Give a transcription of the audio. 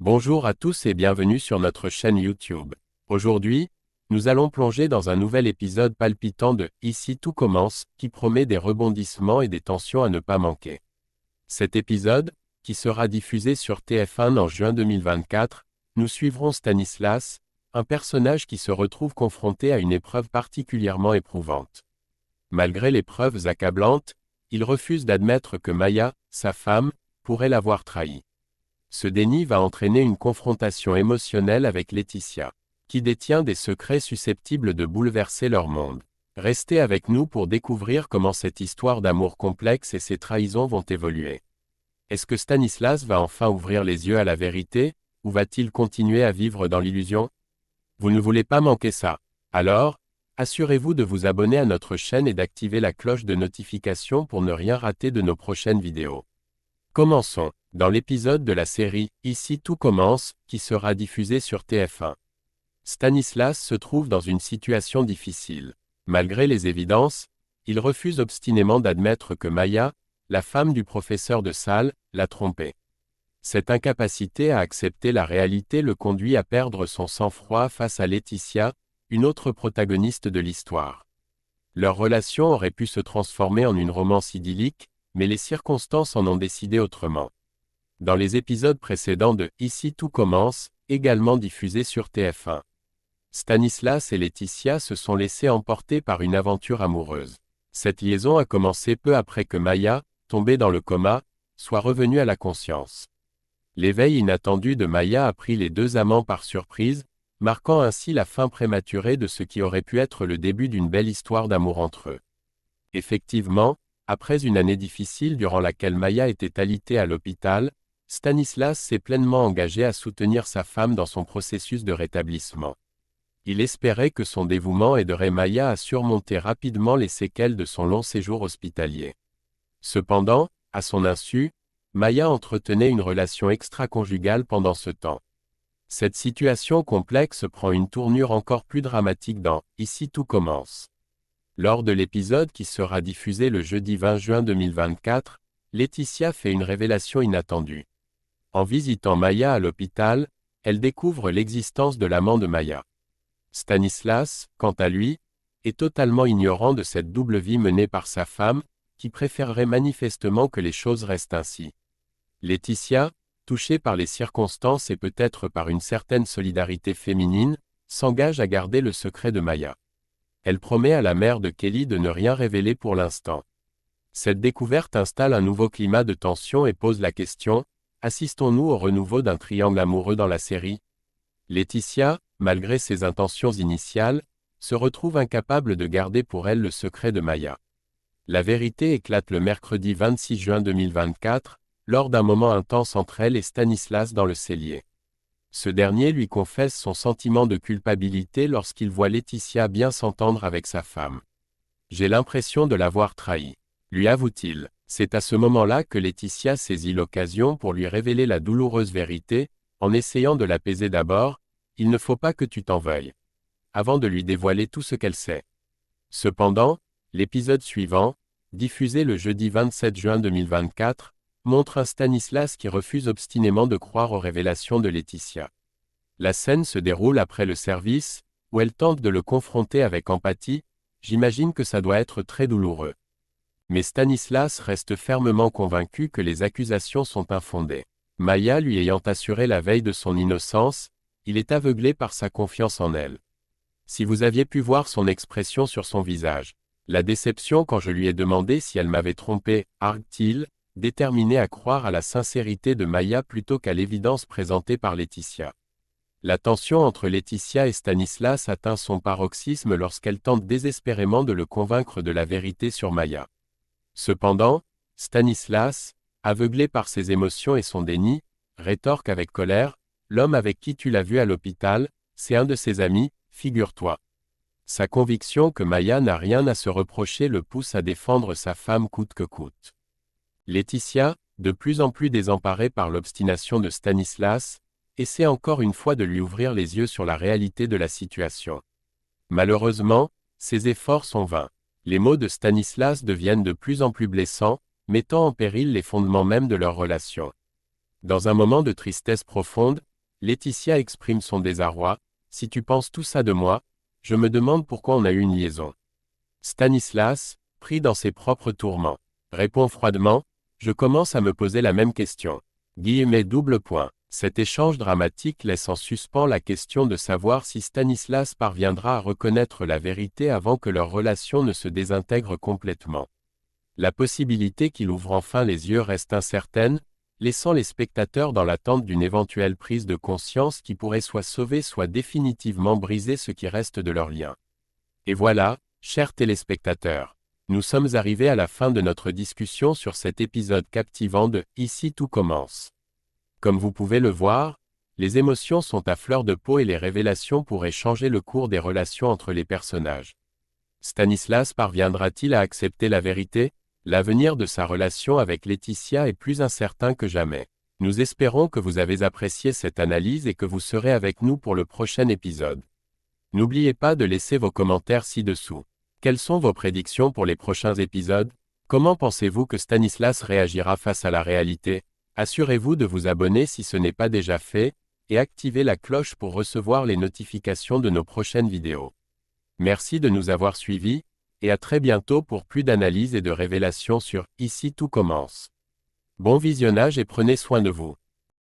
Bonjour à tous et bienvenue sur notre chaîne YouTube. Aujourd'hui, nous allons plonger dans un nouvel épisode palpitant de « Ici tout commence » qui promet des rebondissements et des tensions à ne pas manquer. Cet épisode, qui sera diffusé sur TF1 en juin 2024, nous suivrons Stanislas, un personnage qui se retrouve confronté à une épreuve particulièrement éprouvante. Malgré les preuves accablantes, il refuse d'admettre que Maya, sa femme, pourrait l'avoir trahi. Ce déni va entraîner une confrontation émotionnelle avec Laetitia, qui détient des secrets susceptibles de bouleverser leur monde. Restez avec nous pour découvrir comment cette histoire d'amour complexe et ses trahisons vont évoluer. Est-ce que Stanislas va enfin ouvrir les yeux à la vérité, ou va-t-il continuer à vivre dans l'illusion? Vous ne voulez pas manquer ça. Alors, assurez-vous de vous abonner à notre chaîne et d'activer la cloche de notification pour ne rien rater de nos prochaines vidéos. Commençons. Dans l'épisode de la série « Ici tout commence » qui sera diffusé sur TF1. Stanislas se trouve dans une situation difficile. Malgré les évidences, il refuse obstinément d'admettre que Maya, la femme du professeur de salle, l'a trompé. Cette incapacité à accepter la réalité le conduit à perdre son sang-froid face à Laetitia, une autre protagoniste de l'histoire. Leur relation aurait pu se transformer en une romance idyllique, mais les circonstances en ont décidé autrement. Dans les épisodes précédents de « Ici tout commence », également diffusé sur TF1. Stanislas et Laetitia se sont laissés emporter par une aventure amoureuse. Cette liaison a commencé peu après que Maya, tombée dans le coma, soit revenue à la conscience. L'éveil inattendu de Maya a pris les deux amants par surprise, marquant ainsi la fin prématurée de ce qui aurait pu être le début d'une belle histoire d'amour entre eux. Effectivement, après une année difficile durant laquelle Maya était alitée à l'hôpital, Stanislas s'est pleinement engagé à soutenir sa femme dans son processus de rétablissement. Il espérait que son dévouement aiderait Maya à surmonter rapidement les séquelles de son long séjour hospitalier. Cependant, à son insu, Maya entretenait une relation extra-conjugale pendant ce temps. Cette situation complexe prend une tournure encore plus dramatique dans « Ici tout commence ». Lors de l'épisode qui sera diffusé le jeudi 20 juin 2024, Laetitia fait une révélation inattendue. En visitant Maya à l'hôpital, elle découvre l'existence de l'amant de Maya. Stanislas, quant à lui, est totalement ignorant de cette double vie menée par sa femme, qui préférerait manifestement que les choses restent ainsi. Laetitia, touchée par les circonstances et peut-être par une certaine solidarité féminine, s'engage à garder le secret de Maya. Elle promet à la mère de Kelly de ne rien révéler pour l'instant. Cette découverte installe un nouveau climat de tension et pose la question: assistons-nous au renouveau d'un triangle amoureux dans la série? Laetitia, malgré ses intentions initiales, se retrouve incapable de garder pour elle le secret de Maya. La vérité éclate le mercredi 26 juin 2024, lors d'un moment intense entre elle et Stanislas dans le cellier. Ce dernier lui confesse son sentiment de culpabilité lorsqu'il voit Laetitia bien s'entendre avec sa femme. « J'ai l'impression de l'avoir trahi », lui avoue-t-il. C'est à ce moment-là que Laetitia saisit l'occasion pour lui révéler la douloureuse vérité, en essayant de l'apaiser d'abord: « Il ne faut pas que tu t'en veuilles », avant de lui dévoiler tout ce qu'elle sait. Cependant, l'épisode suivant, diffusé le jeudi 27 juin 2024, montre un Stanislas qui refuse obstinément de croire aux révélations de Laetitia. La scène se déroule après le service, où elle tente de le confronter avec empathie. J'imagine que ça doit être très douloureux. Mais Stanislas reste fermement convaincu que les accusations sont infondées. Maya lui ayant assuré la veille de son innocence, il est aveuglé par sa confiance en elle. Si vous aviez pu voir son expression sur son visage. La déception quand je lui ai demandé si elle m'avait trompé, argue-t-il, déterminé à croire à la sincérité de Maya plutôt qu'à l'évidence présentée par Laetitia. La tension entre Laetitia et Stanislas atteint son paroxysme lorsqu'elle tente désespérément de le convaincre de la vérité sur Maya. Cependant, Stanislas, aveuglé par ses émotions et son déni, rétorque avec colère: « L'homme avec qui tu l'as vu à l'hôpital, c'est un de ses amis, figure-toi. » Sa conviction que Maya n'a rien à se reprocher le pousse à défendre sa femme coûte que coûte. Laetitia, de plus en plus désemparée par l'obstination de Stanislas, essaie encore une fois de lui ouvrir les yeux sur la réalité de la situation. Malheureusement, ses efforts sont vains. Les mots de Stanislas deviennent de plus en plus blessants, mettant en péril les fondements même de leur relation. Dans un moment de tristesse profonde, Laetitia exprime son désarroi. Si tu penses tout ça de moi, je me demande pourquoi on a eu une liaison. Stanislas, pris dans ses propres tourments, répond froidement. Je commence à me poser la même question. Double point. Cet échange dramatique laisse en suspens la question de savoir si Stanislas parviendra à reconnaître la vérité avant que leur relation ne se désintègre complètement. La possibilité qu'il ouvre enfin les yeux reste incertaine, laissant les spectateurs dans l'attente d'une éventuelle prise de conscience qui pourrait soit sauver soit définitivement briser ce qui reste de leur lien. Et voilà, chers téléspectateurs, nous sommes arrivés à la fin de notre discussion sur cet épisode captivant de « Ici tout commence ». Comme vous pouvez le voir, les émotions sont à fleur de peau et les révélations pourraient changer le cours des relations entre les personnages. Stanislas parviendra-t-il à accepter la vérité? L'avenir de sa relation avec Laetitia est plus incertain que jamais. Nous espérons que vous avez apprécié cette analyse et que vous serez avec nous pour le prochain épisode. N'oubliez pas de laisser vos commentaires ci-dessous. Quelles sont vos prédictions pour les prochains épisodes? Comment pensez-vous que Stanislas réagira face à la réalité? Assurez-vous de vous abonner si ce n'est pas déjà fait, et activez la cloche pour recevoir les notifications de nos prochaines vidéos. Merci de nous avoir suivis, et à très bientôt pour plus d'analyses et de révélations sur « Ici tout commence ». Bon visionnage et prenez soin de vous.